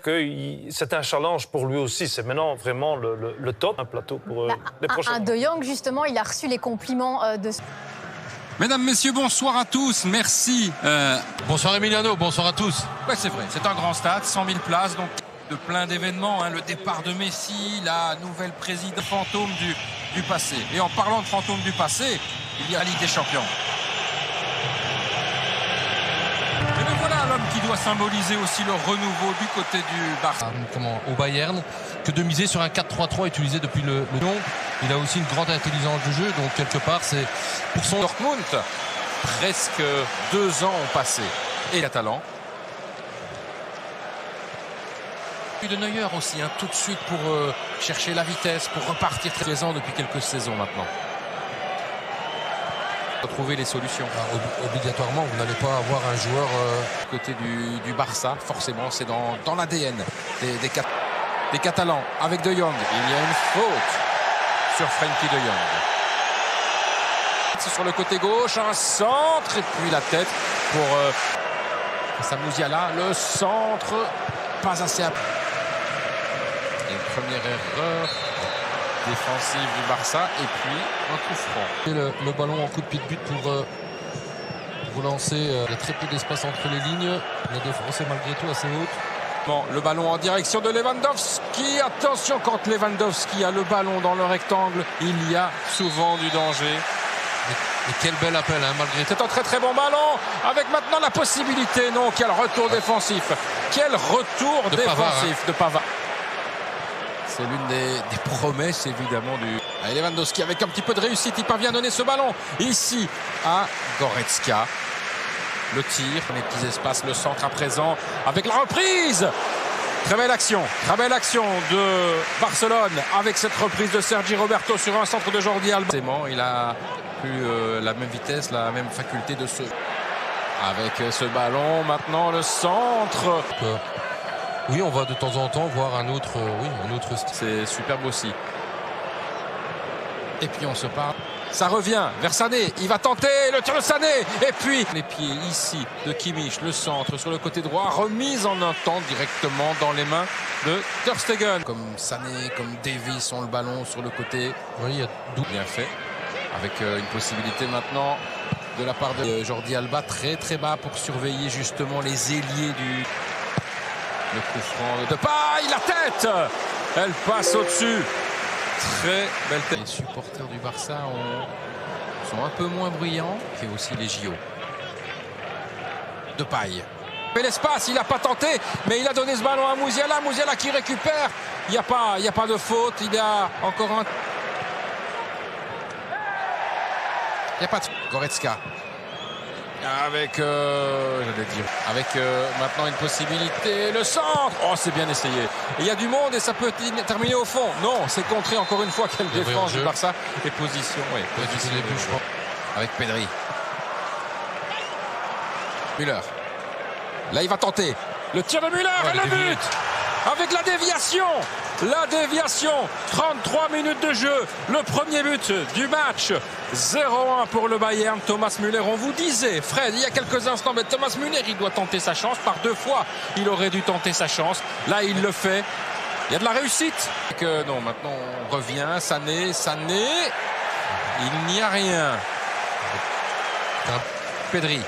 que c'est un challenge pour lui aussi. C'est maintenant vraiment le top, un plateau pour les prochains mois. De Jong, justement, il a reçu les compliments de... Mesdames, messieurs, bonsoir à tous, merci. Bonsoir Emiliano, bonsoir à tous. Ouais, c'est vrai, c'est un grand stade, 100 000 places, donc de plein d'événements, hein, le départ de Messi, la nouvelle présidente fantôme du passé. Et en parlant de fantôme du passé, il y a la Ligue des Champions. Et bien voilà l'homme qui doit symboliser aussi le renouveau du côté du Barça. Au Bayern, que de miser sur un 4-3-3 utilisé depuis le nom. Il a aussi une grande intelligence de jeu, donc quelque part c'est pour son Dortmund, presque 2 ans ont passé. Et Catalan. De Neuer aussi, hein, tout de suite pour chercher la vitesse, pour repartir très présent depuis quelques saisons maintenant. Trouver les solutions. Obligatoirement, vous n'allez pas avoir un joueur côté du Barça, forcément, c'est dans l'ADN des Catalans avec De Jong. Il y a une faute sur Frenkie De Jong. C'est sur le côté gauche, un centre et puis la tête pour Sam Musiala. Le centre, pas assez. Une première erreur défensive du Barça et puis un coup franc. Le ballon en coup de pied de but pour vous lancer. Il y a très peu d'espace entre les lignes. La défense est malgré tout assez haute. Bon, le ballon en direction de Lewandowski. Attention, quand Lewandowski a le ballon dans le rectangle, il y a souvent du danger. Et quel bel appel, hein, malgré tout. C'est un très très bon ballon, avec maintenant la possibilité, non, quel retour défensif. Quel retour de défensif Pavard, hein. De Pavard. C'est l'une des promesses évidemment du... Allez, Lewandowski avec un petit peu de réussite, il parvient à donner ce ballon ici à Goretzka. Le tir, les petits espaces, le centre à présent avec la reprise. Très belle action de Barcelone avec cette reprise de Sergi Roberto sur un centre de Jordi Alba. Il a plus la même vitesse, la même faculté de se... Avec ce ballon, maintenant le centre. Oui, on va de temps en temps voir un autre style. C'est superbe aussi. Et puis on se parle. Ça revient vers Sané. Il va tenter le tir de Sané. Et puis les pieds ici de Kimmich. Le centre sur le côté droit. Remise en un temps directement dans les mains de Ter Stegen. Comme Sané, comme Davis ont le ballon sur le côté. Oui, il y a bien fait. Avec une possibilité maintenant de la part de Jordi Alba. Très très bas pour surveiller justement les ailiers du... Le coup franc de Paille, la tête. Elle passe au-dessus. Très belle tête. Les supporters du Barça sont un peu moins bruyants. Et aussi les JO. De Paille. Mais l'espace, il n'a pas tenté, mais il a donné ce ballon à Musiala. Musiala qui récupère. Il n'y a pas de faute. Il y a encore un... Il n'y a pas de... Goretzka. Avec, maintenant une possibilité, le centre. Oh, c'est bien essayé. Il y a du monde et ça peut terminer au fond. Non, c'est contré encore une fois. Quelle défense du Barça. Et position, oui. Position début, je crois. Avec Pedri. Müller. Là, il va tenter. Le tir de Müller et le but. Avec la déviation. La déviation. 33 minutes de jeu. Le premier but du match. 0-1 pour le Bayern. Thomas Müller, on vous disait, Fred, il y a quelques instants, mais Thomas Müller, il doit tenter sa chance. Par 2 fois, il aurait dû tenter sa chance. Là, il le fait. Il y a de la réussite. Non, maintenant, on revient. Sané. Il n'y a rien. Pedri.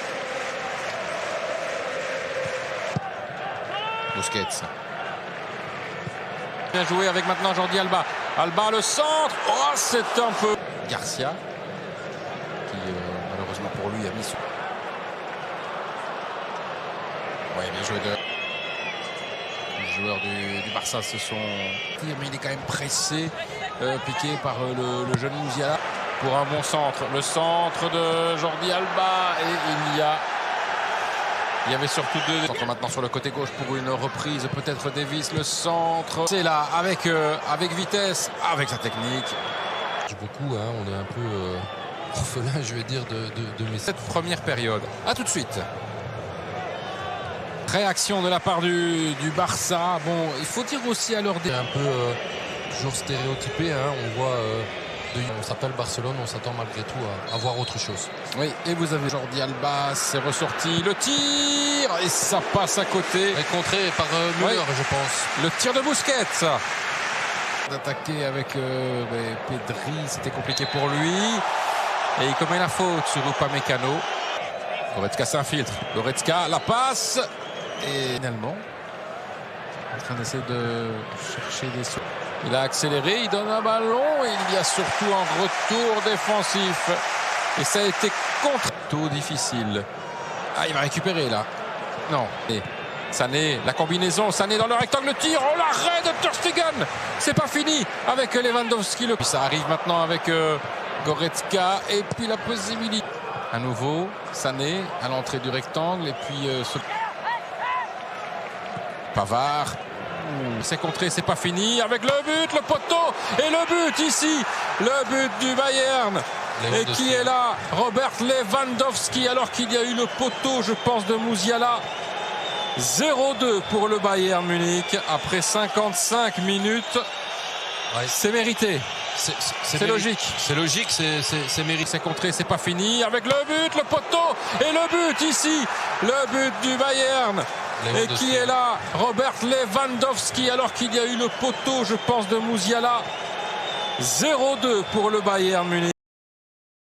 Busquets. Bien joué avec maintenant Jordi Alba. Alba, le centre. Oh, c'est un peu... Garcia. Qui, malheureusement pour lui, a mis... Ouais, bien joué de... Les joueurs du Barça se sont... Mais il est quand même pressé, piqué par le jeune Musiala. Pour un bon centre. Le centre de Jordi Alba. Et il y avait surtout 2 centres maintenant sur le côté gauche pour une reprise. Peut-être Davis, le centre. C'est là, avec vitesse, avec sa technique. Beaucoup, hein, on est un peu orphelin, je vais dire, de Messi. Cette première période. A tout de suite. Réaction de la part du Barça. Bon, il faut dire aussi à leur... Un peu toujours stéréotypé, hein, on voit... On s'appelle Barcelone, on s'attend malgré tout à voir autre chose. Oui, et vous avez Jordi Alba, c'est ressorti. Le tir tir et ça passe à côté. Et contré par Müller, Oui. je pense. Le tir de Busquets. D'attaquer avec Pedri, c'était compliqué pour lui. Et il commet la faute sur Upamecano. Goretzka s'infiltre. Goretzka, la passe. Et finalement, en train d'essayer de chercher des sauts. Il a accéléré, il donne un ballon. Et il y a surtout un retour défensif. Et ça a été contre. Difficile. Ah, il va récupérer là. Non. Et Sané, la combinaison, Sané dans le rectangle, le tir, oh l'arrêt de Ter Stegen. C'est pas fini avec Lewandowski. Puis ça arrive maintenant avec Goretzka et puis la possibilité. À nouveau, Sané à l'entrée du rectangle et puis Pavard. C'est contré, c'est pas fini avec le but, le poteau et le but ici, le but du Bayern. Et qui est là? Robert Lewandowski, alors qu'il y a eu le poteau, je pense, de Musiala. 0-2 pour le Bayern Munich après 55 minutes. Ouais. C'est mérité. C'est logique. C'est logique, c'est mérité. C'est contré, c'est pas fini avec le but, le poteau et le but ici, le but du Bayern. Et qui est là? Robert Lewandowski, alors qu'il y a eu le poteau, je pense, de Musiala. 0-2 pour le Bayern Munich.